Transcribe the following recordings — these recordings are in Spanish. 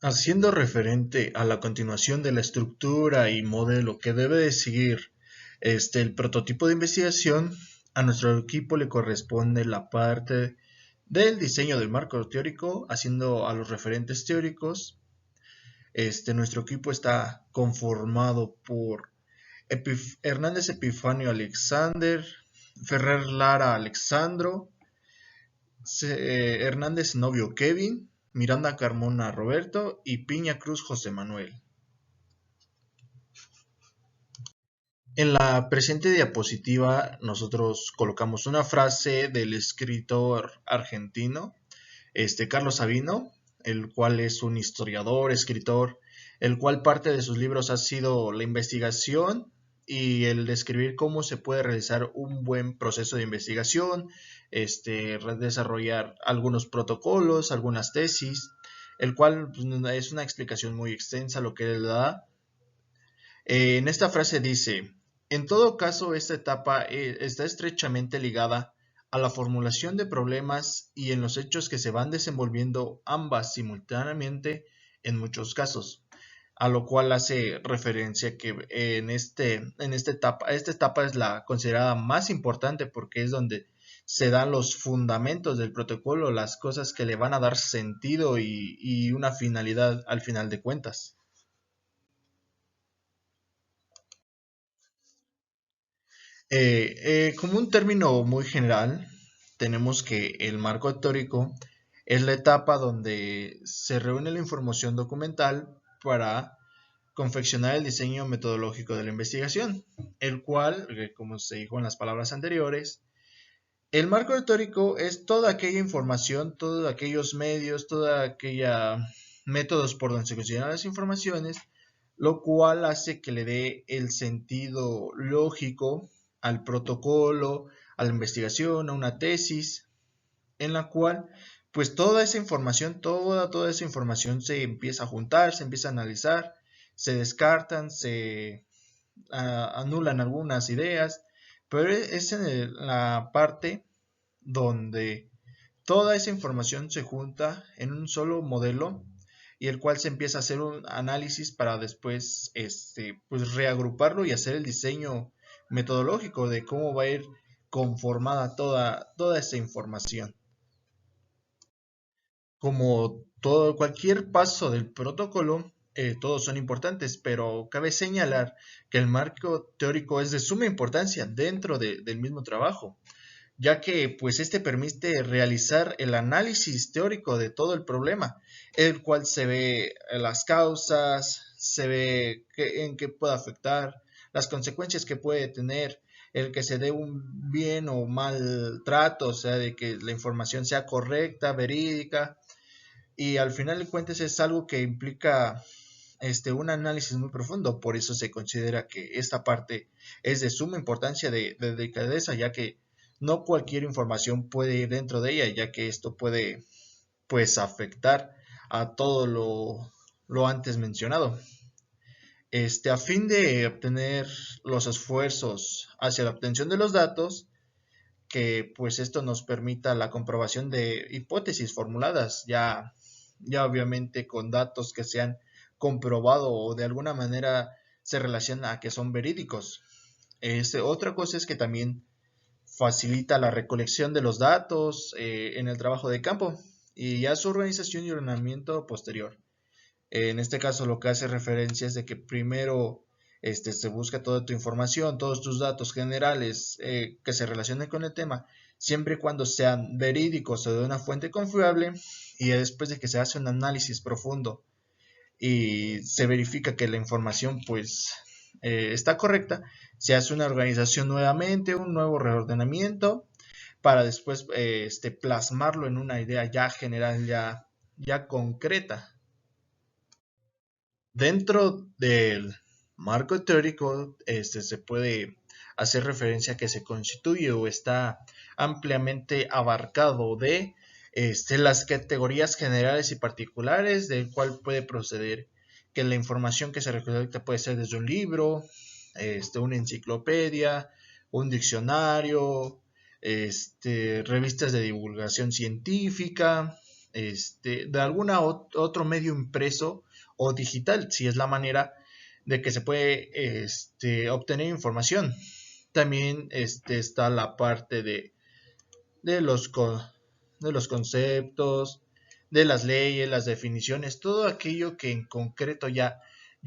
Haciendo referente a la continuación de la estructura y modelo que debe de seguir el prototipo de investigación, a nuestro equipo le corresponde la parte del diseño del marco teórico, haciendo a los referentes teóricos. Nuestro equipo está conformado por Hernández Epifanio Alexander, Ferrer Lara Alexandro, Hernández Novio Kevin, Miranda Carmona Roberto y Piña Cruz José Manuel. En la presente diapositiva nosotros colocamos una frase del escritor argentino, Carlos Sabino, el cual es un historiador, escritor, el cual parte de sus libros ha sido la investigación y el describir cómo se puede realizar un buen proceso de investigación, desarrollar algunos protocolos, algunas tesis, el cual pues, es una explicación muy extensa lo que él da. En esta frase dice, en todo caso, esta etapa está estrechamente ligada a la formulación de problemas y en los hechos que se van desenvolviendo ambas simultáneamente en muchos casos, a lo cual hace referencia que esta etapa es la considerada más importante porque es donde se dan los fundamentos del protocolo, las cosas que le van a dar sentido y una finalidad al final de cuentas. Como un término muy general, tenemos que el marco teórico es la etapa donde se reúne la información documental para confeccionar el diseño metodológico de la investigación, el cual, como se dijo en las palabras anteriores, el marco teórico es toda aquella información, todos aquellos medios, toda aquella métodos por donde se consideran las informaciones, lo cual hace que le dé el sentido lógico al protocolo, a la investigación, a una tesis, en la cual pues toda esa información, toda esa información se empieza a juntar, se empieza a analizar, se descartan, se anulan algunas ideas, pero es en la parte donde toda esa información se junta en un solo modelo y el cual se empieza a hacer un análisis para después pues reagruparlo y hacer el diseño metodológico de cómo va a ir conformada toda esa información. Como todo, cualquier paso del protocolo, todos son importantes, pero cabe señalar que el marco teórico es de suma importancia dentro del mismo trabajo, ya que pues este permite realizar el análisis teórico de todo el problema, el cual se ve las causas, se ve en qué puede afectar, las consecuencias que puede tener, el que se dé un bien o mal trato, o sea, de que la información sea correcta, verídica, y al final de cuentas es algo que implica un análisis muy profundo, por eso se considera que esta parte es de suma importancia de delicadeza, ya que no cualquier información puede ir dentro de ella, ya que esto puede pues afectar a todo lo antes mencionado. A fin de obtener los esfuerzos hacia la obtención de los datos, que pues esto nos permita la comprobación de hipótesis formuladas, ya obviamente con datos que se han comprobado o de alguna manera se relaciona a que son verídicos. Otra cosa es que también facilita la recolección de los datos en el trabajo de campo y ya su organización y ordenamiento posterior. En este caso lo que hace referencia es de que primero se busca toda tu información, todos tus datos generales que se relacionen con el tema, siempre y cuando sean verídicos o de una fuente confiable, y después de que se hace un análisis profundo y se verifica que la información pues está correcta, se hace una organización nuevamente, un nuevo reordenamiento para después plasmarlo en una idea ya general, ya concreta. Dentro del marco teórico, se puede hacer referencia a que se constituye o está ampliamente abarcado de las categorías generales y particulares, del cual puede proceder que la información que se recolecta puede ser desde un libro, una enciclopedia, un diccionario, revistas de divulgación científica, de alguna otro medio impreso o digital, si es la manera de que se puede obtener información. También está la parte de los, de los conceptos, de las leyes, las definiciones, todo aquello que en concreto ya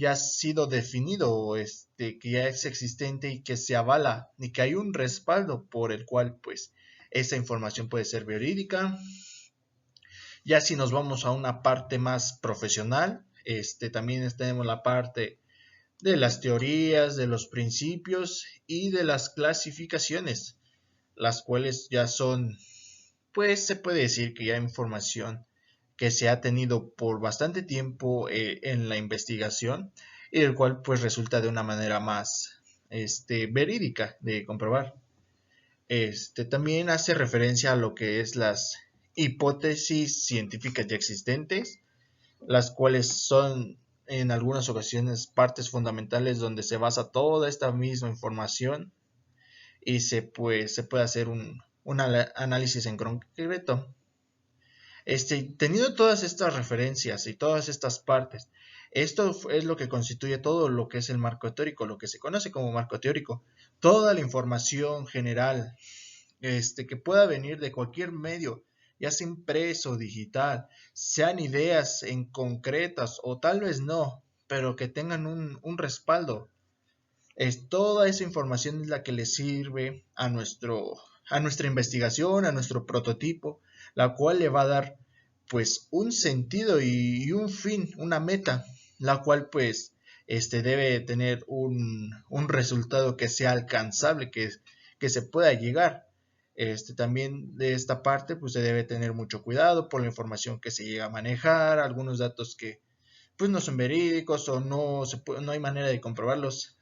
ha sido definido, que ya es existente y que se avala y que hay un respaldo por el cual pues esa información puede ser verídica. Ya si nos vamos a una parte más profesional, también tenemos la parte de las teorías, de los principios y de las clasificaciones, las cuales ya son, pues se puede decir que ya información que se ha tenido por bastante tiempo en la investigación y el cual pues resulta de una manera más verídica de comprobar. También hace referencia a lo que es las hipótesis científicas ya existentes, las cuales son en algunas ocasiones partes fundamentales donde se basa toda esta misma información y se puede hacer un análisis en concreto. Teniendo todas estas referencias y todas estas partes, esto es lo que constituye todo lo que es el marco teórico, lo que se conoce como marco teórico. Toda la información general que pueda venir de cualquier medio, ya sea impreso o digital, sean ideas en concretas o tal vez no, pero que tengan un respaldo. Toda esa información es la que le sirve a nuestra investigación, a nuestro prototipo, la cual le va a dar pues un sentido y un fin, una meta, la cual pues debe tener un resultado que sea alcanzable, que se pueda llegar. También de esta parte pues se debe tener mucho cuidado por la información que se llega a manejar, algunos datos que pues no son verídicos o no hay manera de comprobarlos.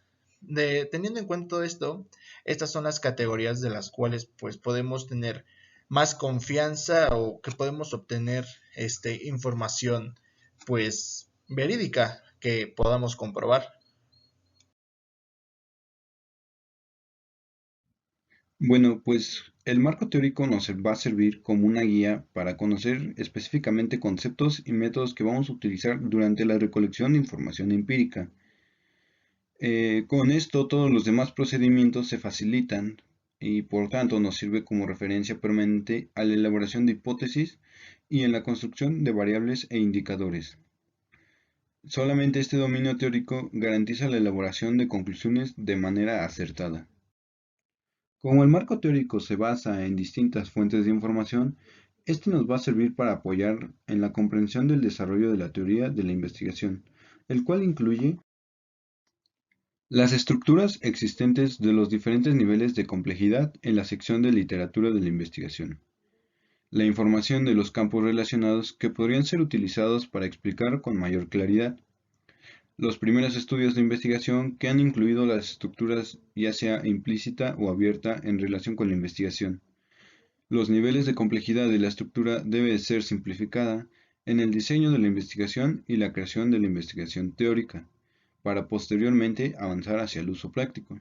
Teniendo en cuenta todo esto, estas son las categorías de las cuales pues podemos tener más confianza o que podemos obtener información pues verídica que podamos comprobar. Bueno, pues el marco teórico nos va a servir como una guía para conocer específicamente conceptos y métodos que vamos a utilizar durante la recolección de información empírica. Con esto todos los demás procedimientos se facilitan y por tanto nos sirve como referencia permanente a la elaboración de hipótesis y en la construcción de variables e indicadores. Solamente este dominio teórico garantiza la elaboración de conclusiones de manera acertada. Como el marco teórico se basa en distintas fuentes de información, este nos va a servir para apoyar en la comprensión del desarrollo de la teoría de la investigación, el cual incluye las estructuras existentes de los diferentes niveles de complejidad en la sección de literatura de la investigación, la información de los campos relacionados que podrían ser utilizados para explicar con mayor claridad, los primeros estudios de investigación que han incluido las estructuras ya sea implícita o abierta en relación con la investigación. Los niveles de complejidad de la estructura debe ser simplificada en el diseño de la investigación y la creación de la investigación teórica, para posteriormente avanzar hacia el uso práctico.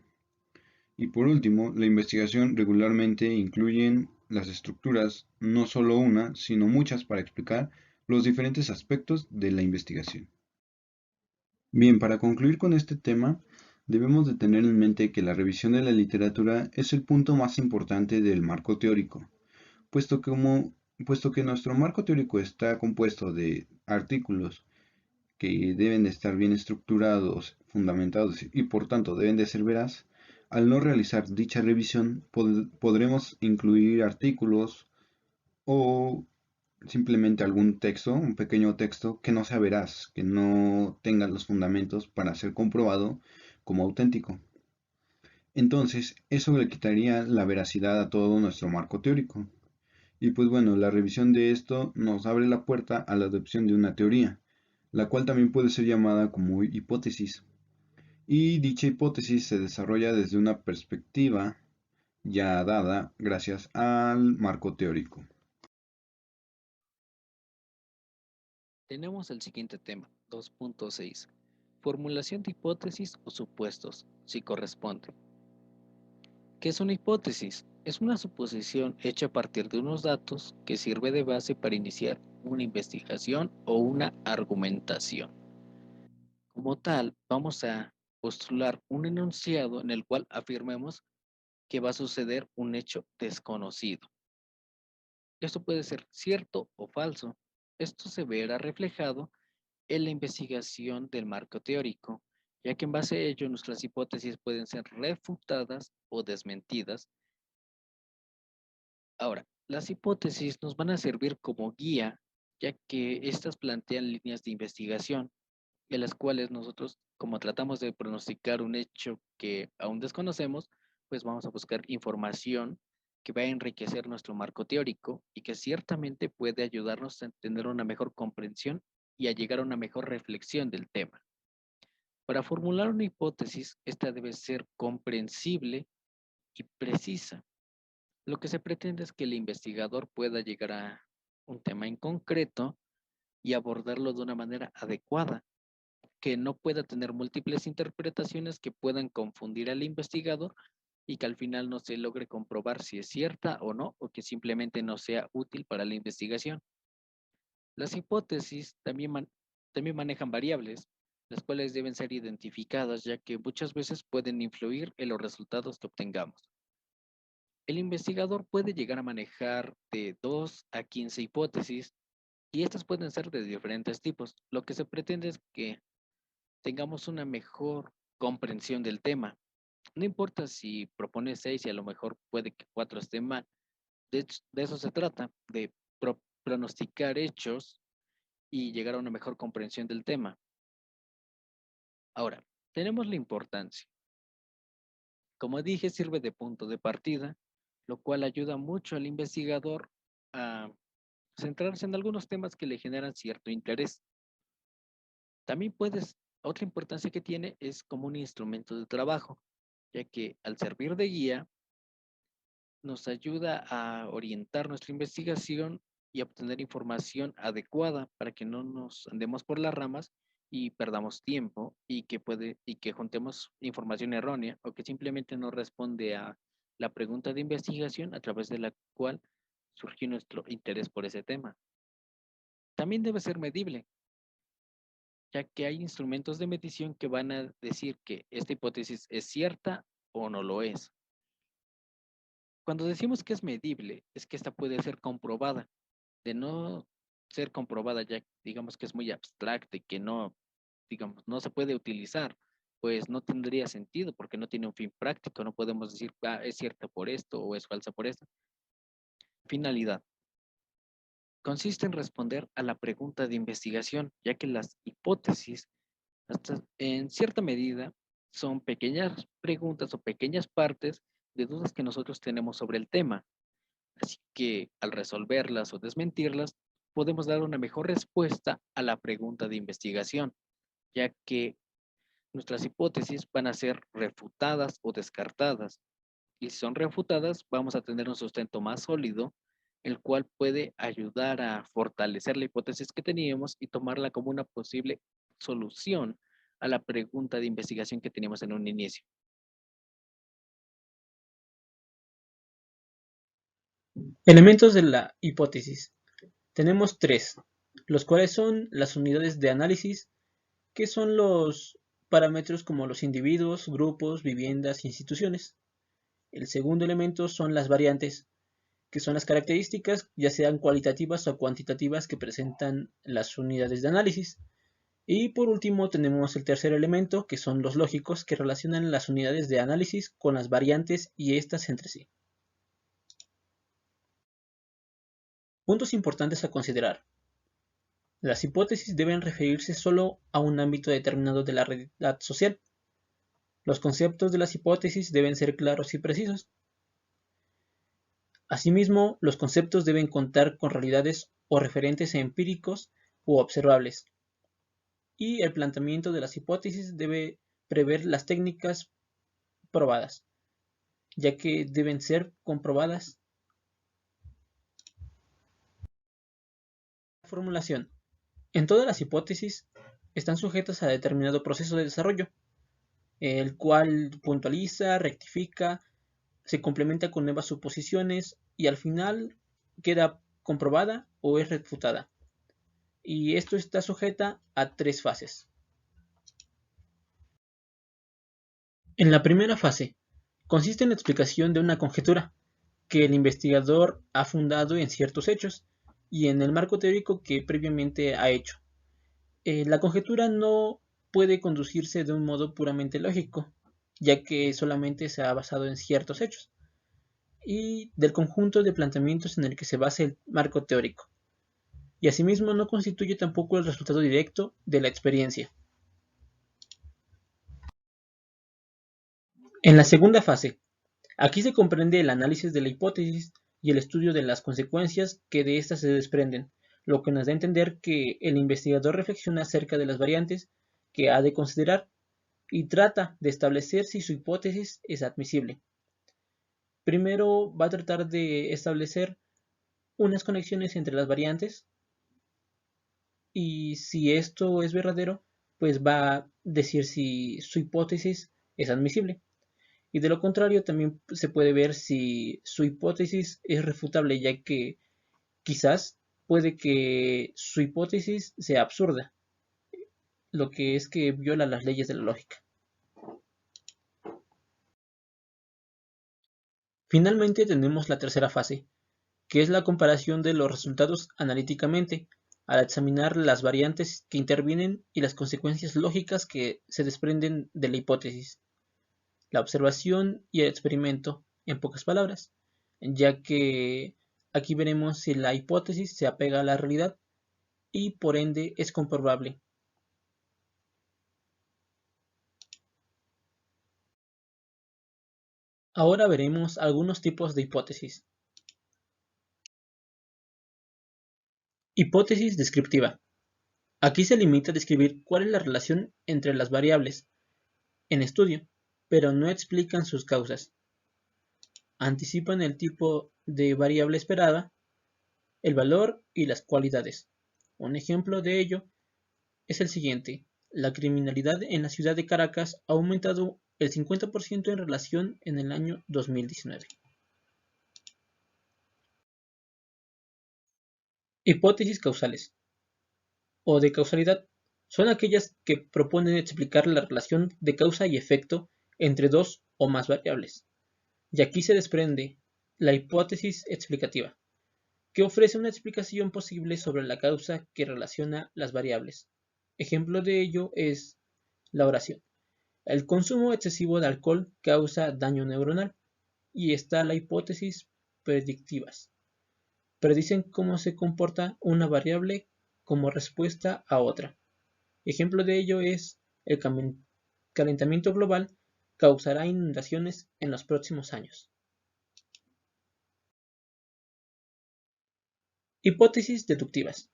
Y por último, la investigación regularmente incluye las estructuras, no solo una, sino muchas para explicar los diferentes aspectos de la investigación. Bien, para concluir con este tema, debemos de tener en mente que la revisión de la literatura es el punto más importante del marco teórico, puesto que, puesto que nuestro marco teórico está compuesto de artículos que deben de estar bien estructurados, fundamentados y por tanto deben de ser veraz, al no realizar dicha revisión podremos incluir artículos o simplemente algún texto, un pequeño texto que no sea veraz, que no tenga los fundamentos para ser comprobado como auténtico. Entonces, eso le quitaría la veracidad a todo nuestro marco teórico. Y pues bueno, la revisión de esto nos abre la puerta a la adopción de una teoría, la cual también puede ser llamada como hipótesis. Y dicha hipótesis se desarrolla desde una perspectiva ya dada gracias al marco teórico. Tenemos el siguiente tema, 2.6. Formulación de hipótesis o supuestos, si corresponde. ¿Qué es una hipótesis? Es una suposición hecha a partir de unos datos que sirve de base para iniciar una investigación o una argumentación. Como tal, vamos a postular un enunciado en el cual afirmemos que va a suceder un hecho desconocido. Esto puede ser cierto o falso. Esto se verá reflejado en la investigación del marco teórico, ya que en base a ello nuestras hipótesis pueden ser refutadas o desmentidas. Ahora, las hipótesis nos van a servir como guía, ya que estas plantean líneas de investigación en las cuales nosotros, como tratamos de pronosticar un hecho que aún desconocemos, pues vamos a buscar información que va a enriquecer nuestro marco teórico y que ciertamente puede ayudarnos a tener una mejor comprensión y a llegar a una mejor reflexión del tema. Para formular una hipótesis, esta debe ser comprensible y precisa. Lo que se pretende es que el investigador pueda llegar a un tema en concreto y abordarlo de una manera adecuada, que no pueda tener múltiples interpretaciones que puedan confundir al investigador y que al final no se logre comprobar si es cierta o no, o que simplemente no sea útil para la investigación. Las hipótesis también manejan variables, las cuales deben ser identificadas, ya que muchas veces pueden influir en los resultados que obtengamos. El investigador puede llegar a manejar de 2 a 15 hipótesis y estas pueden ser de diferentes tipos. Lo que se pretende es que tengamos una mejor comprensión del tema. No importa si propone 6 y a lo mejor puede que 4 estén mal. De eso se trata, de pronosticar hechos y llegar a una mejor comprensión del tema. Ahora, tenemos la importancia. Como dije, sirve de punto de partida, lo cual ayuda mucho al investigador a centrarse en algunos temas que le generan cierto interés. También otra importancia que tiene es como un instrumento de trabajo, ya que al servir de guía nos ayuda a orientar nuestra investigación y a obtener información adecuada para que no nos andemos por las ramas y perdamos tiempo y que juntemos información errónea o que simplemente no responde a la pregunta de investigación a través de la cual surgió nuestro interés por ese tema. También debe ser medible, ya que hay instrumentos de medición que van a decir que esta hipótesis es cierta o no lo es. Cuando decimos que es medible, es que esta puede ser comprobada. De no ser comprobada, ya digamos que es muy abstracta y que no, digamos, no se puede utilizar, pues no tendría sentido porque no tiene un fin práctico. No podemos decir, es cierta por esto o es falsa por esto. Finalidad. Consiste en responder a la pregunta de investigación, ya que las hipótesis, hasta en cierta medida, son pequeñas preguntas o pequeñas partes de dudas que nosotros tenemos sobre el tema. Así que al resolverlas o desmentirlas, podemos dar una mejor respuesta a la pregunta de investigación, ya que nuestras hipótesis van a ser refutadas o descartadas. Y si son refutadas, vamos a tener un sustento más sólido, el cual puede ayudar a fortalecer la hipótesis que teníamos y tomarla como una posible solución a la pregunta de investigación que teníamos en un inicio. Elementos de la hipótesis. Tenemos tres, los cuales son las unidades de análisis, que son los parámetros como los individuos, grupos, viviendas, instituciones. El segundo elemento son las variantes, que son las características, ya sean cualitativas o cuantitativas, que presentan las unidades de análisis. Y por último tenemos el tercer elemento, que son los lógicos, que relacionan las unidades de análisis con las variantes y estas entre sí. Puntos importantes a considerar. Las hipótesis deben referirse solo a un ámbito determinado de la realidad social. Los conceptos de las hipótesis deben ser claros y precisos. Asimismo, los conceptos deben contar con realidades o referentes empíricos u observables. Y el planteamiento de las hipótesis debe prever las técnicas probadas, ya que deben ser comprobadas. Formulación. En todas las hipótesis están sujetas a determinado proceso de desarrollo, el cual puntualiza, rectifica, se complementa con nuevas suposiciones y al final queda comprobada o es refutada. y esto está sujeta a 3 fases. En la primera fase, consiste en la explicación de una conjetura que el investigador ha fundado en ciertos hechos y en el marco teórico que previamente ha hecho. La conjetura no puede conducirse de un modo puramente lógico, ya que solamente se ha basado en ciertos hechos, y del conjunto de planteamientos en el que se basa el marco teórico, y asimismo no constituye tampoco el resultado directo de la experiencia. En la segunda fase, aquí se comprende el análisis de la hipótesis y el estudio de las consecuencias que de éstas se desprenden, lo que nos da a entender que el investigador reflexiona acerca de las variantes que ha de considerar y trata de establecer si su hipótesis es admisible. Primero va a tratar de establecer unas conexiones entre las variantes y si esto es verdadero, pues va a decir si su hipótesis es admisible. Y de lo contrario, también se puede ver si su hipótesis es refutable, ya que quizás puede que su hipótesis sea absurda, lo que es que viola las leyes de la lógica. Finalmente tenemos la tercera fase, que es la comparación de los resultados analíticamente, al examinar las variantes que intervienen y las consecuencias lógicas que se desprenden de la hipótesis, la observación y el experimento, en pocas palabras, ya que aquí veremos si la hipótesis se apega a la realidad y por ende es comprobable. Ahora veremos algunos tipos de hipótesis. Hipótesis descriptiva. Aquí se limita a describir cuál es la relación entre las variables en estudio, pero no explican sus causas. Anticipan el tipo de variable esperada, el valor y las cualidades. Un ejemplo de ello es el siguiente. La criminalidad en la ciudad de Caracas ha aumentado el 50% en relación en el año 2019. Hipótesis causales o de causalidad son aquellas que proponen explicar la relación de causa y efecto entre dos o más variables. Y aquí se desprende la hipótesis explicativa, que ofrece una explicación posible sobre la causa que relaciona las variables. Ejemplo de ello es la oración. El consumo excesivo de alcohol causa daño neuronal y está la hipótesis predictivas. Predicen cómo se comporta una variable como respuesta a otra. Ejemplo de ello es el calentamiento global causará inundaciones en los próximos años. Hipótesis deductivas.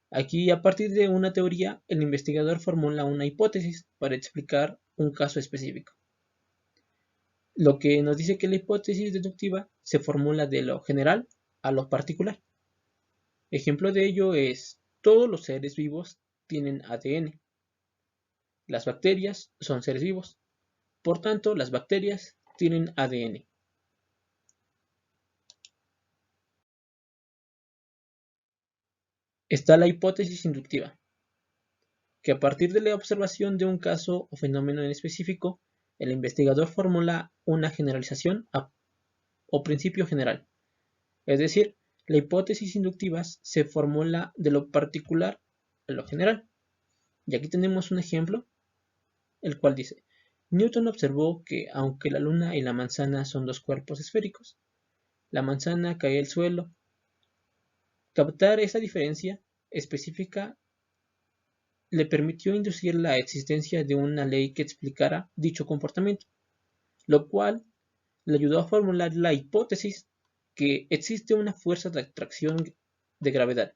Aquí, a partir de una teoría, el investigador formula una hipótesis para explicar un caso específico. Lo que nos dice que la hipótesis deductiva se formula de lo general a lo particular. Ejemplo de ello es, todos los seres vivos tienen ADN. Las bacterias son seres vivos. Por tanto, las bacterias tienen ADN. Está la hipótesis inductiva, que a partir de la observación de un caso o fenómeno en específico, el investigador formula una generalización o principio general. Es decir, la hipótesis inductiva se formula de lo particular a lo general. Y aquí tenemos un ejemplo, el cual dice, Newton observó que aunque la luna y la manzana son dos cuerpos esféricos, la manzana cae al suelo. Captar esa diferencia específica le permitió inducir la existencia de una ley que explicara dicho comportamiento, lo cual le ayudó a formular la hipótesis que existe una fuerza de atracción de gravedad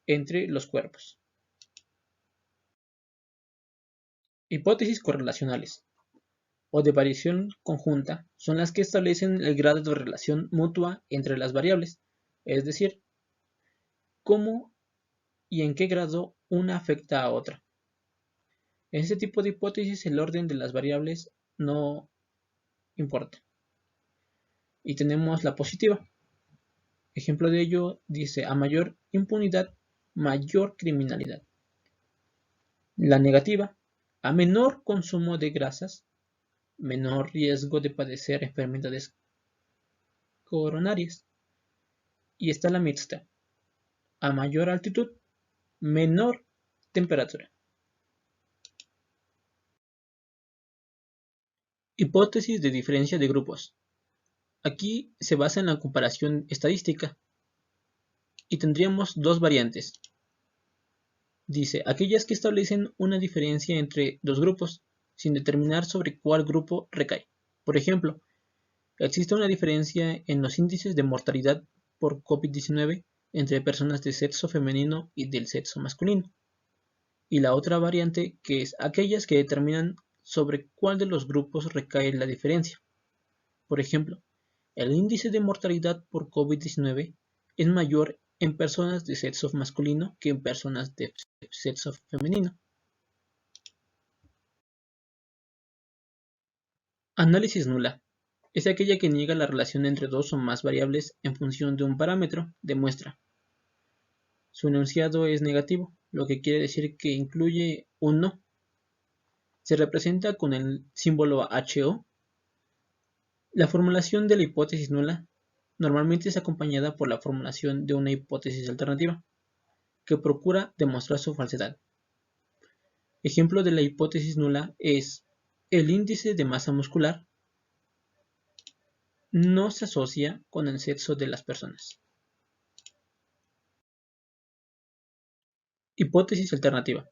entre los cuerpos. Hipótesis correlacionales o de variación conjunta son las que establecen el grado de relación mutua entre las variables, es decir, cómo y en qué grado una afecta a otra. En este tipo de hipótesis el orden de las variables no importa. Y tenemos la positiva. Ejemplo de ello dice, a mayor impunidad, mayor criminalidad. La negativa, a menor consumo de grasas, menor riesgo de padecer enfermedades coronarias. Y está la mixta, a mayor altitud, menor temperatura. Hipótesis de diferencia de grupos. Aquí se basa en la comparación estadística y tendríamos dos variantes. Dice, aquellas que establecen una diferencia entre dos grupos sin determinar sobre cuál grupo recae. Por ejemplo, existe una diferencia en los índices de mortalidad por COVID-19 entre personas de sexo femenino y del sexo masculino. Y la otra variante, que es aquellas que determinan sobre cuál de los grupos recae la diferencia. Por ejemplo, el índice de mortalidad por COVID-19 es mayor en personas de sexo masculino que en personas de sexo femenino. Análisis nula. Es aquella que niega la relación entre dos o más variables en función de un parámetro de muestra. Su enunciado es negativo, lo que quiere decir que incluye un no. Se representa con el símbolo HO. La formulación de la hipótesis nula normalmente es acompañada por la formulación de una hipótesis alternativa, que procura demostrar su falsedad. Ejemplo de la hipótesis nula es: el índice de masa muscular no se asocia con el sexo de las personas. Hipótesis alternativa.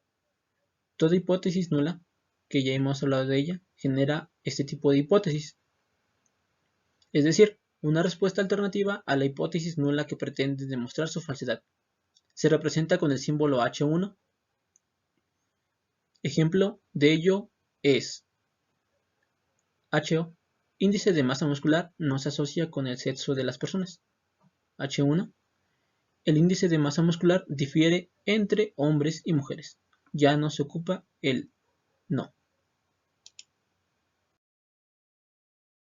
Toda hipótesis nula, que ya hemos hablado de ella, genera este tipo de hipótesis. Es decir, una respuesta alternativa a la hipótesis nula que pretende demostrar su falsedad. Se representa con el símbolo H1. Ejemplo de ello es HO. Índice de masa muscular no se asocia con el sexo de las personas. H1. El índice de masa muscular difiere entre hombres y mujeres. Ya no se ocupa el no.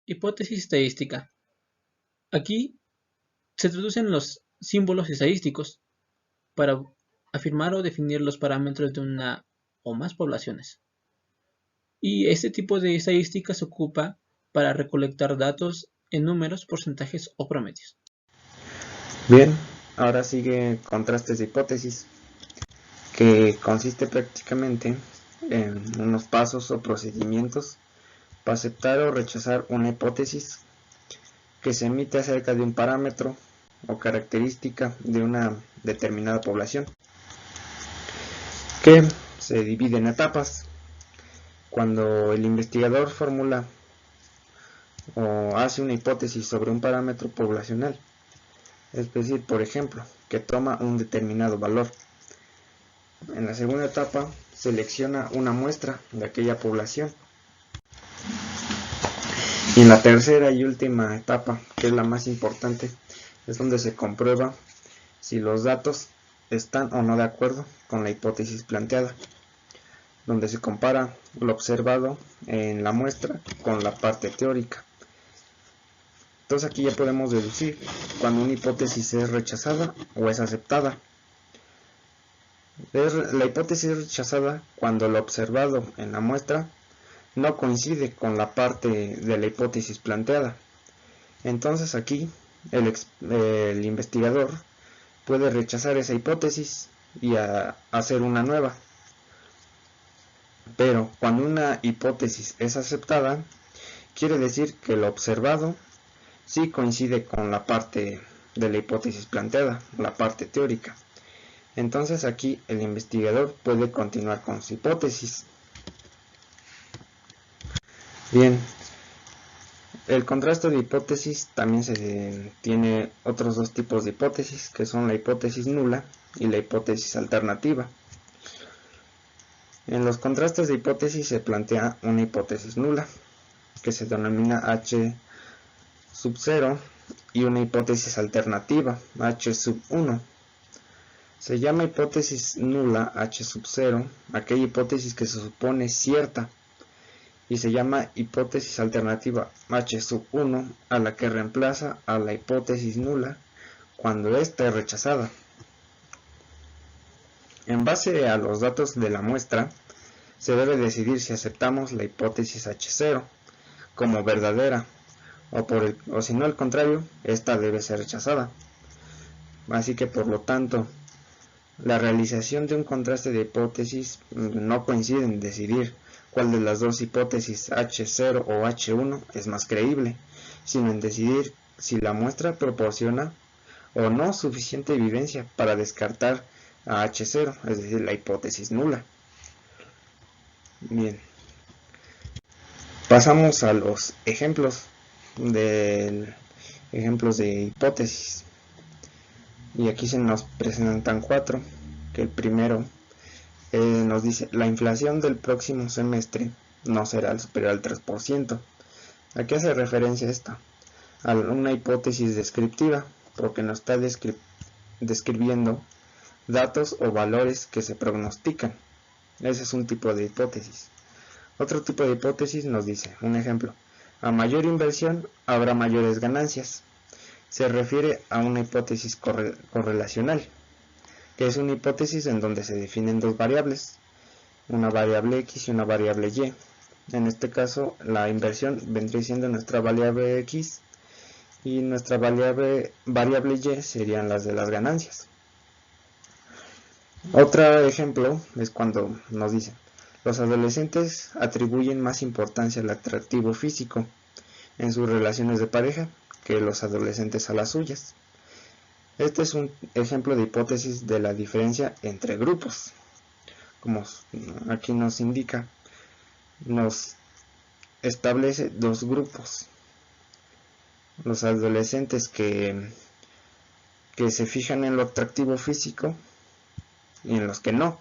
Hipótesis estadística. Aquí se traducen los símbolos estadísticos para afirmar o definir los parámetros de una o más poblaciones. Y este tipo de estadística se ocupa para recolectar datos en números, porcentajes o promedios. Bien, ahora sigue contrastes de hipótesis, que consiste prácticamente en unos pasos o procedimientos para aceptar o rechazar una hipótesis que se emite acerca de un parámetro o característica de una determinada población, que se divide en etapas. Cuando el investigador formula o hace una hipótesis sobre un parámetro poblacional, es decir, por ejemplo, que toma un determinado valor. En la segunda etapa, selecciona una muestra de aquella población. Y en la tercera y última etapa, que es la más importante, es donde se comprueba si los datos están o no de acuerdo con la hipótesis planteada, donde se compara lo observado en la muestra con la parte teórica. Entonces aquí ya podemos deducir cuando una hipótesis es rechazada o es aceptada. La hipótesis es rechazada cuando lo observado en la muestra no coincide con la parte de la hipótesis planteada. Entonces aquí el investigador puede rechazar esa hipótesis y hacer una nueva. Pero cuando una hipótesis es aceptada, quiere decir que lo observado sí coincide con la parte de la hipótesis planteada, la parte teórica. Entonces aquí el investigador puede continuar con su hipótesis. Bien, el contraste de hipótesis también tiene otros dos tipos de hipótesis, que son la hipótesis nula y la hipótesis alternativa. En los contrastes de hipótesis se plantea una hipótesis nula, que se denomina H sub 0, y una hipótesis alternativa, H sub 1. Se llama hipótesis nula H sub 0 aquella hipótesis que se supone cierta, y se llama hipótesis alternativa H sub 1 a la que reemplaza a la hipótesis nula cuando ésta es rechazada. En base a los datos de la muestra, se debe decidir si aceptamos la hipótesis H0 como verdadera o si no, al contrario, esta debe ser rechazada. Así que por lo tanto, la realización de un contraste de hipótesis no coincide en decidir cuál de las dos hipótesis H0 o H1 es más creíble, sino en decidir si la muestra proporciona o no suficiente evidencia para descartar a H0, es decir, la hipótesis nula. Bien, pasamos a los ejemplos de hipótesis. Y aquí se nos presentan 4, que el primero nos dice: la inflación del próximo semestre no será superior al 3%. ¿A qué hace referencia esta? A una hipótesis descriptiva, porque nos está describiendo datos o valores que se prognostican. Ese es un tipo de hipótesis. Otro tipo de hipótesis nos dice, un ejemplo: a mayor inversión habrá mayores ganancias. Se refiere a una hipótesis correlacional, que es una hipótesis en donde se definen dos variables, una variable X y una variable Y. En este caso, la inversión vendría siendo nuestra variable X y nuestra variable Y serían las de las ganancias. Otro ejemplo es cuando nos dicen: los adolescentes atribuyen más importancia al atractivo físico en sus relaciones de pareja que los adolescentes a las suyas. Este es un ejemplo de hipótesis de la diferencia entre grupos. Como aquí nos indica, nos establece dos grupos: los adolescentes que se fijan en lo atractivo físico y en los que no.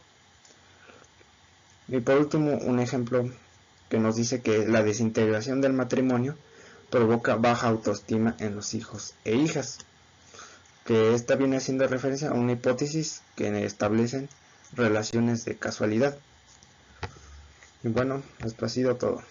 Y por último, un ejemplo que nos dice que la desintegración del matrimonio provoca baja autoestima en los hijos e hijas, que esta viene haciendo referencia a una hipótesis que establecen relaciones de casualidad. Y bueno, esto ha sido todo.